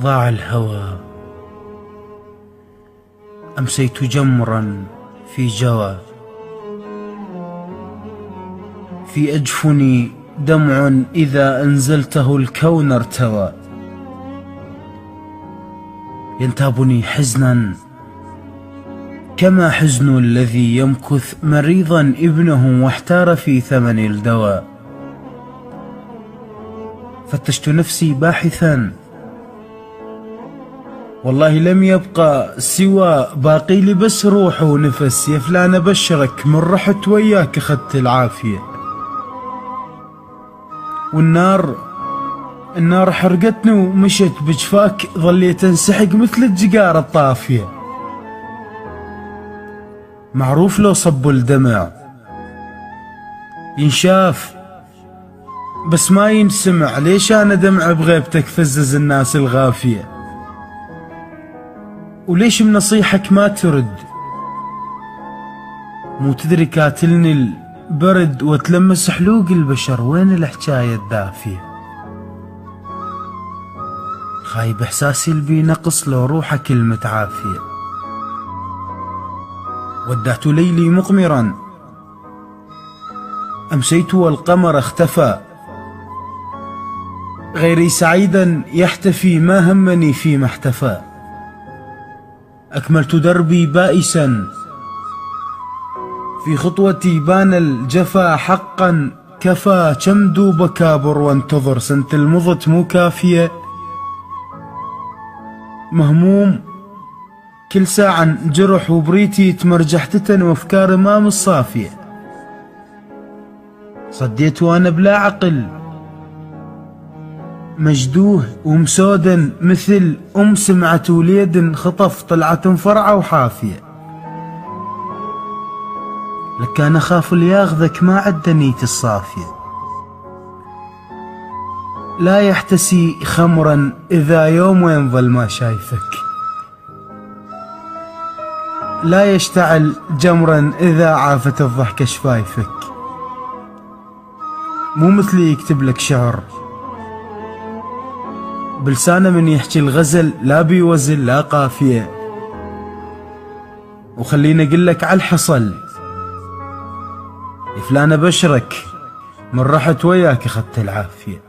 ضاع الهوى، أمسيت جمرا في جوى، في أجفني دمع إذا أنزلته الكون ارتوى، ينتابني حزنا كما حزن الذي يمكث مريضا ابنه واحتار في ثمن الدواء. فتشت نفسي باحثا والله لم يبقى سوى باقي لي بس روح ونفس، يا فلان ابشرك من رحت وياك اخذت العافية. والنار حرقتني ومشت بجفاك، ظليت انسحق مثل الجقار الطافية. معروف لو صبوا الدمع ينشاف بس ما ينسمع، ليش انا دمع بغيبتك فزز الناس الغافية؟ وليش بنصيحك ما ترد؟ مو تدري كاتلني البرد وتلمس حلوق البشر، وين الحكاية الدافية؟ خايب احساسي البي نقص لو روحك المتعافية. ودعت ليلي مقمرا امسيت والقمر اختفى، غيري سعيدا يحتفي ما همني فيما احتفى. أكملت دربي بائسا في خطوتي بان الجفا، حقا كفى كم دوب كابر وانتظر، سنة المضت مو كافية. مهموم كل ساعة جرح وبريتي تمرجح تتن وافكار ما مصافية. صديت وانا بلا عقل مجدوه ومسودا مثل سمعت وليد خطف طلعت فرعة وحافية. لك انا خاف لياخذك ما عد نيتي الصافية. لا يحتسي خمرا اذا يوم ينظل ما شايفك، لا يشتعل جمرا اذا عافت الضحكة شفايفك. مو مثلي يكتب لك شعر بلسانه من يحكي الغزل، لا بيوزل لا قافية. وخليني اقول لك على الحصل، يا فلان ابشرك من رحت وياك اخذت العافية.